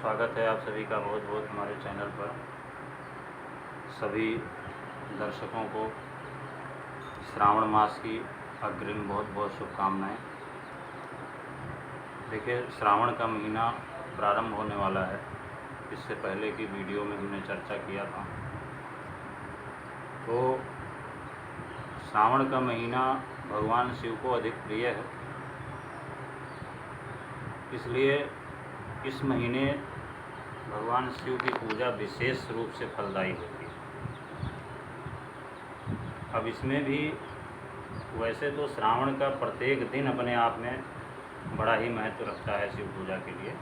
स्वागत है आप सभी का बहुत बहुत हमारे चैनल पर। सभी दर्शकों को श्रावण मास की अग्रिम बहुत बहुत शुभकामनाएं। देखिए, श्रावण का महीना प्रारंभ होने वाला है। इससे पहले की वीडियो में हमने चर्चा किया था। तो श्रावण का महीना भगवान शिव को अधिक प्रिय है, इसलिए इस महीने भगवान शिव की पूजा विशेष रूप से फलदायी होती है। अब इसमें भी वैसे तो श्रावण का प्रत्येक दिन अपने आप में बड़ा ही महत्व रखता है शिव पूजा के लिए,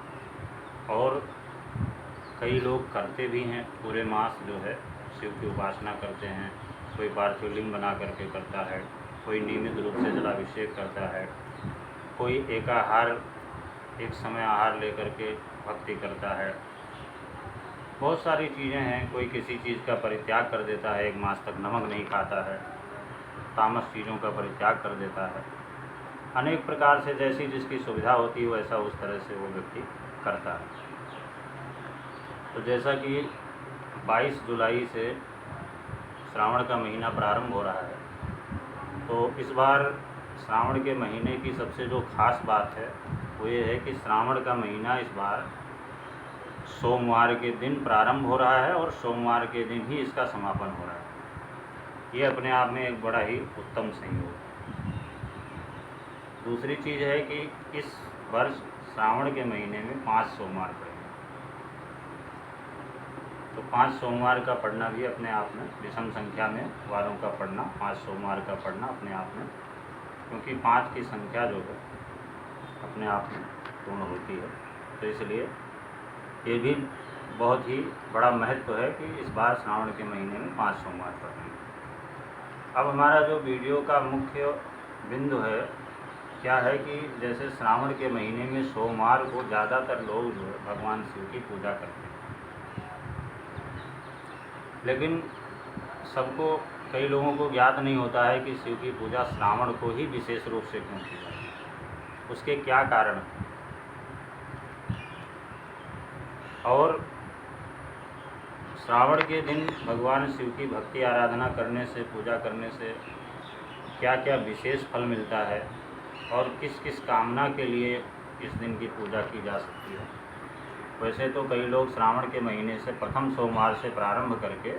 और कई लोग करते भी हैं। पूरे मास जो है शिव की उपासना करते हैं। कोई पार्थिव लिंग बना करके करता है, कोई नियमित रूप से जलाभिषेक करता है, कोई एक समय आहार लेकर के भक्ति करता है। बहुत सारी चीज़ें हैं। कोई किसी चीज़ का परित्याग कर देता है, एक मास तक नमक नहीं खाता है, तामस चीज़ों का परित्याग कर देता है। अनेक प्रकार से जैसी जिसकी सुविधा होती है वैसा उस तरह से वो व्यक्ति करता है। तो जैसा कि 22 जुलाई से श्रावण का महीना प्रारंभ हो रहा है, तो इस बार श्रावण के महीने की सबसे जो खास बात है वो ये है कि श्रावण का महीना इस बार सोमवार के दिन प्रारंभ हो रहा है और सोमवार के दिन ही इसका समापन हो रहा है। ये अपने आप में एक बड़ा ही उत्तम संयोग है। दूसरी चीज़ है कि इस वर्ष श्रावण के महीने में 5 सोमवार पड़ेंगे। तो 5 सोमवार का पढ़ना भी अपने आप में, विषम संख्या में वारों का पढ़ना, 5 सोमवार का पढ़ना अपने आप में, क्योंकि 5 की संख्या जो है अपने आप में पूर्ण होती है, तो इसलिए ये भी बहुत ही बड़ा महत्व है कि इस बार श्रावण के महीने में 5 सोमवार पढ़ेंगे। अब हमारा जो वीडियो का मुख्य बिंदु है क्या है कि जैसे श्रावण के महीने में सोमवार को ज़्यादातर लोग जो है भगवान शिव की पूजा करते हैं, लेकिन कई लोगों को ज्ञात नहीं होता है कि शिव की पूजा श्रावण को ही विशेष रूप से क्यों की जाती है, उसके क्या कारण हैं। और श्रावण के दिन भगवान शिव की भक्ति आराधना करने से, पूजा करने से क्या क्या विशेष फल मिलता है और किस किस कामना के लिए इस दिन की पूजा की जा सकती है। वैसे तो कई लोग श्रावण के महीने से प्रथम सोमवार से प्रारंभ करके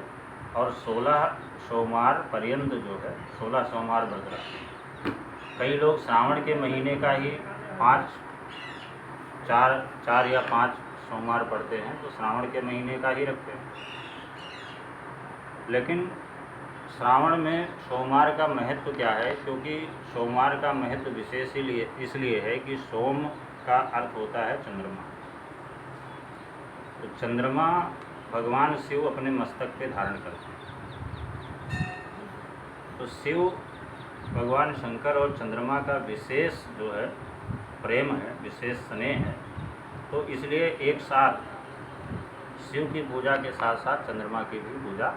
और 16 सोमवार पर्यंत जो है 16 सोमवार व्रत रखते हैं। कई लोग श्रावण के महीने का ही 4 या 5 सोमवार पढ़ते हैं, तो श्रावण के महीने का ही रखते हैं। लेकिन श्रावण में सोमवार का महत्व क्या है? क्योंकि सोमवार का महत्व विशेष इसलिए है कि सोम का अर्थ होता है चंद्रमा। तो चंद्रमा भगवान शिव अपने मस्तक पे धारण करते हैं। तो शिव भगवान शंकर और चंद्रमा का विशेष जो है प्रेम है, विशेष स्नेह है। तो इसलिए एक साथ शिव की पूजा के साथ साथ चंद्रमा की भी पूजा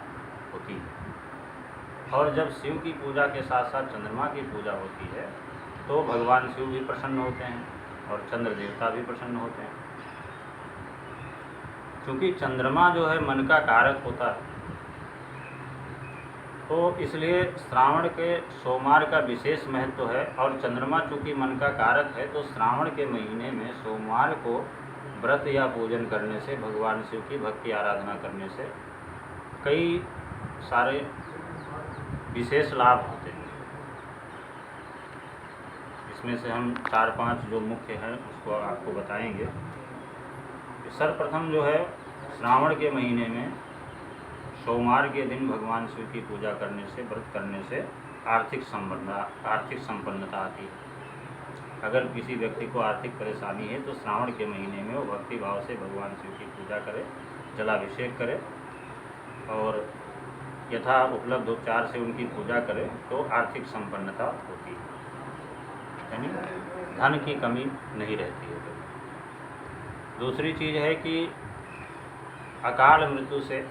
होती है। और जब शिव की पूजा के साथ साथ चंद्रमा की पूजा होती है तो भगवान शिव भी प्रसन्न होते हैं और चंद्र देवता भी प्रसन्न होते हैं। क्योंकि चंद्रमा जो है मन का कारक होता है, तो इसलिए श्रावण के सोमवार का विशेष महत्व है। और चंद्रमा चूँकि मन का कारक है, तो श्रावण के महीने में सोमवार को व्रत या पूजन करने से, भगवान शिव की भक्ति आराधना करने से कई सारे विशेष लाभ होते हैं। इसमें से हम 4-5 जो मुख्य हैं उसको आपको बताएंगे। सर्वप्रथम जो है, श्रावण के महीने में सोमवार के दिन भगवान शिव की पूजा करने से, व्रत करने से आर्थिक संपन्नता आती है। अगर किसी व्यक्ति को आर्थिक परेशानी है तो श्रावण के महीने में वो भक्ति भाव से भगवान शिव की पूजा करे, जलाभिषेक करे और यथा उपलब्ध उपचार से उनकी पूजा करे तो आर्थिक संपन्नता होती है, यानी धन की कमी नहीं रहती है। दूसरी चीज़ है कि अकाल मृत्यु से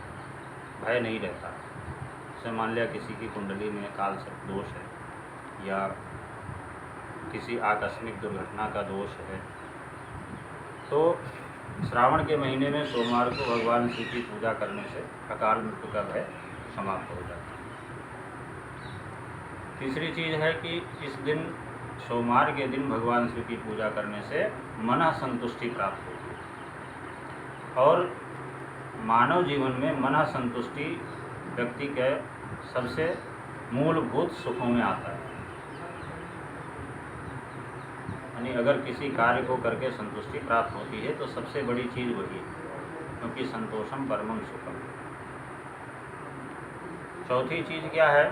भय नहीं रहता। जैसे मान लिया किसी की कुंडली में काल सर्प दोष है या किसी आकस्मिक दुर्घटना का दोष है, तो श्रावण के महीने में सोमवार को भगवान शिव की पूजा करने से अकाल मृत्यु का भय समाप्त हो जाता है। तीसरी चीज़ है कि इस दिन सोमवार के दिन भगवान शिव की पूजा करने से मन संतुष्टि प्राप्त होती है और मानव जीवन में मन संतुष्टि व्यक्ति के सबसे मूलभूत सुखों में आता है। यानी अगर किसी कार्य को करके संतुष्टि प्राप्त होती है तो सबसे बड़ी चीज़ वही है, क्योंकि संतोषम परमं सुखम। चौथी चीज़ क्या है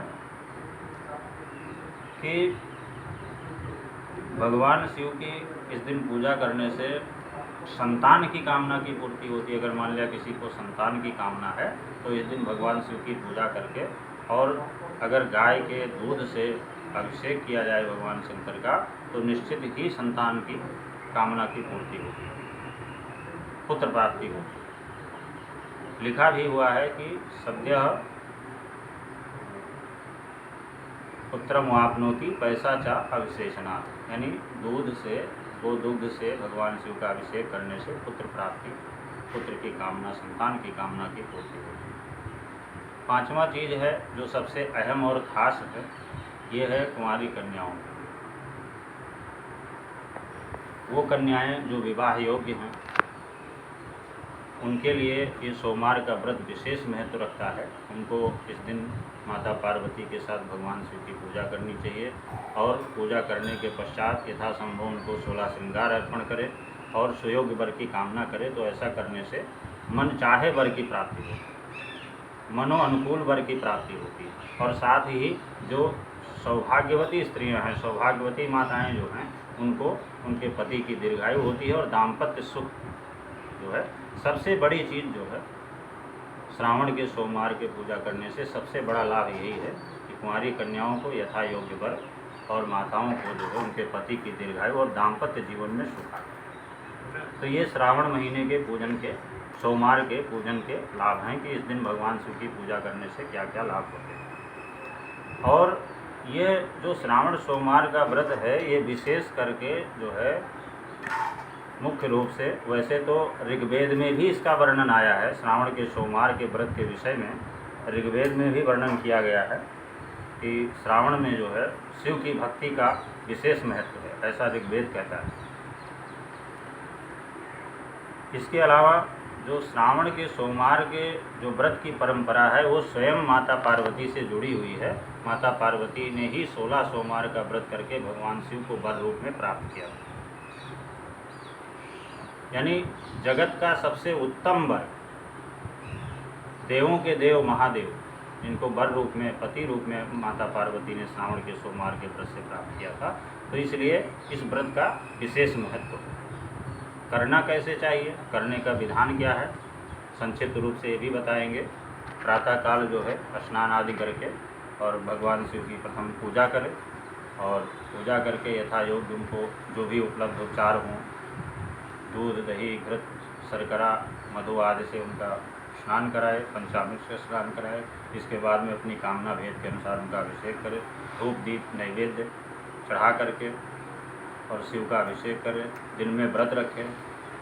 कि भगवान शिव की इस दिन पूजा करने से संतान की कामना की पूर्ति होती है। अगर मान लिया किसी को संतान की कामना है तो इस दिन भगवान शिव की पूजा करके, और अगर गाय के दूध से अभिषेक किया जाए भगवान शंकर का, तो निश्चित ही संतान की कामना की पूर्ति होती है, पुत्र प्राप्ति होती है। लिखा भी हुआ है कि सद्यः पुत्रम वाप्नोति पैसा चा अभिषेचनात्, यानी दूध से, गोदुग्ध से भगवान शिव का अभिषेक करने से पुत्र प्राप्ति, पुत्र की कामना, संतान की कामना की पूर्ति होती है। पांचवा चीज़ है जो सबसे अहम और ख़ास है, ये है कुंवारी कन्याओं। वो कन्याएं जो विवाह योग्य हैं उनके लिए ये सोमवार का व्रत विशेष महत्व रखता है। उनको इस दिन माता पार्वती के साथ भगवान शिव की पूजा करनी चाहिए और पूजा करने के पश्चात यथासंभव उनको 16 श्रृंगार अर्पण करें और सुयोग्य वर की कामना करें। तो ऐसा करने से मन चाहे वर की प्राप्ति होती है, मनो अनुकूल वर की प्राप्ति होती है। और साथ ही जो सौभाग्यवती स्त्रियां हैं, सौभाग्यवती माताएं जो हैं, उनको उनके पति की दीर्घायु होती है और दाम्पत्य सुख जो है। सबसे बड़ी चीज़ जो है श्रावण के सोमवार के पूजा करने से सबसे बड़ा लाभ यही है कि कुंवारी कन्याओं को यथा योग्य वर और माताओं को जो है उनके पति की दीर्घायु और दाम्पत्य जीवन में सुख आता है। तो ये श्रावण महीने के पूजन के, सोमवार के पूजन के लाभ हैं कि इस दिन भगवान शिव की पूजा करने से क्या क्या लाभ होते हैं। और ये जो श्रावण सोमवार का व्रत है, ये विशेष करके जो है मुख्य रूप से, वैसे तो ऋग्वेद में भी इसका वर्णन आया है। श्रावण के सोमवार के व्रत के विषय में ऋग्वेद में भी वर्णन किया गया है कि श्रावण में जो है शिव की भक्ति का विशेष महत्व है, ऐसा ऋग्वेद कहता है। इसके अलावा जो श्रावण के सोमवार के जो व्रत की परंपरा है वो स्वयं माता पार्वती से जुड़ी हुई है। माता पार्वती ने ही 16 सोमवार का व्रत करके भगवान शिव को वर रूप में प्राप्त किया। यानी जगत का सबसे उत्तम वर, देवों के देव महादेव, जिनको वर रूप में, पति रूप में माता पार्वती ने श्रावण के सोमवार के व्रत से प्राप्त किया था। तो इसलिए इस व्रत का विशेष महत्व है। करना कैसे चाहिए, करने का विधान क्या है, संक्षिप्त रूप से ये भी बताएंगे। प्रातःकाल जो है स्नान आदि करके और भगवान शिव की प्रथम पूजा करें और पूजा करके यथा योग्य उनको जो भी उपलब्ध उपचार हों, दूध, दही, घृत, शर्करा, मधु आदि से उनका स्नान कराए, पंचामृत से स्नान कराए। इसके बाद में अपनी कामना भेद के अनुसार उनका अभिषेक करें, धूप दीप नैवेद्य चढ़ा करके और शिव का अभिषेक करें। दिन में व्रत रखें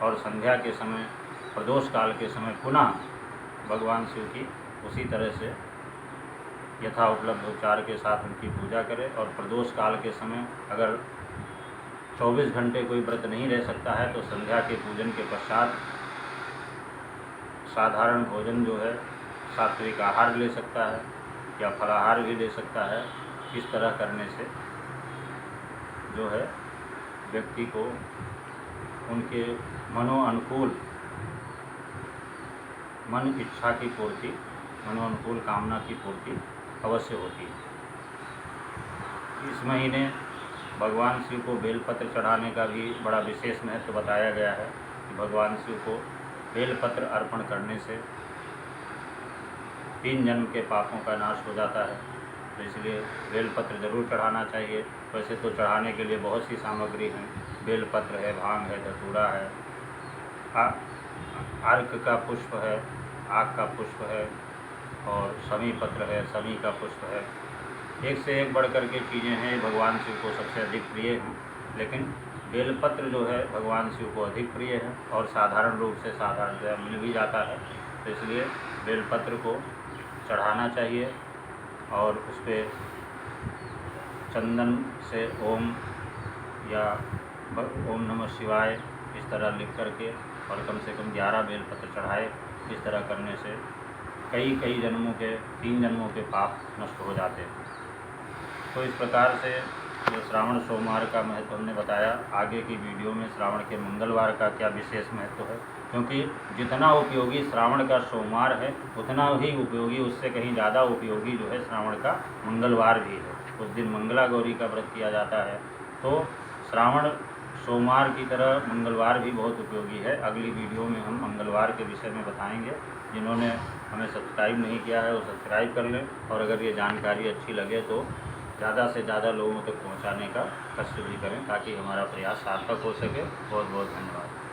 और संध्या के समय, प्रदोष काल के समय पुनः भगवान शिव की उसी तरह से यथा उपलब्ध उपचार के साथ उनकी पूजा करें। और प्रदोष काल के समय अगर 24 घंटे कोई व्रत नहीं रह सकता है तो संध्या के पूजन के पश्चात साधारण भोजन जो है, सात्विक आहार ले सकता है या फलाहार भी ले सकता है। इस तरह करने से जो है व्यक्ति को उनके मनोअनुकूल, मन इच्छा की पूर्ति, मनोअनुकूल कामना की पूर्ति अवश्य होती है। इस महीने भगवान शिव को बेलपत्र चढ़ाने का भी बड़ा विशेष महत्व बताया गया है कि भगवान शिव को बेलपत्र अर्पण करने से 3 जन्म के पापों का नाश हो जाता है। तो इसलिए बेलपत्र ज़रूर चढ़ाना चाहिए। वैसे तो चढ़ाने के लिए बहुत सी सामग्री हैं, बेलपत्र है, भांग है, धतूरा है, अर्क का पुष्प है, आक का पुष्प है और समी पत्र है, समी का पुष्प है। एक से एक बढ़ कर के चीज़ें हैं, भगवान शिव को सबसे अधिक प्रिय हैं। लेकिन बेलपत्र जो है भगवान शिव को अधिक प्रिय है और साधारण रूप से साधारण मिल भी जाता है, तो इसलिए बेलपत्र को चढ़ाना चाहिए और उस पर चंदन से ओम या ओम नमः शिवाय इस तरह लिख करके और कम से कम 11 बेलपत्र चढ़ाए। इस तरह करने से कई जन्मों के 3 जन्मों के पाप नष्ट हो जाते हैं। तो इस प्रकार से जो श्रावण सोमवार का महत्व हमने बताया। आगे की वीडियो में श्रावण के मंगलवार का क्या विशेष महत्व है, क्योंकि जितना उपयोगी श्रावण का सोमवार है उतना ही उपयोगी, उससे कहीं ज़्यादा उपयोगी जो है श्रावण का मंगलवार भी है। उस दिन मंगला गौरी का व्रत किया जाता है। तो श्रावण सोमवार की तरह मंगलवार भी बहुत उपयोगी है। अगली वीडियो में हम मंगलवार के विषय में बताएंगे। जिन्होंने हमें सब्सक्राइब नहीं किया है वो सब्सक्राइब कर लें, और अगर ये जानकारी अच्छी लगे तो ज़्यादा से ज़्यादा लोगों तक पहुंचाने का कष्ट भी करें, ताकि हमारा प्रयास सार्थक हो सके। बहुत बहुत धन्यवाद।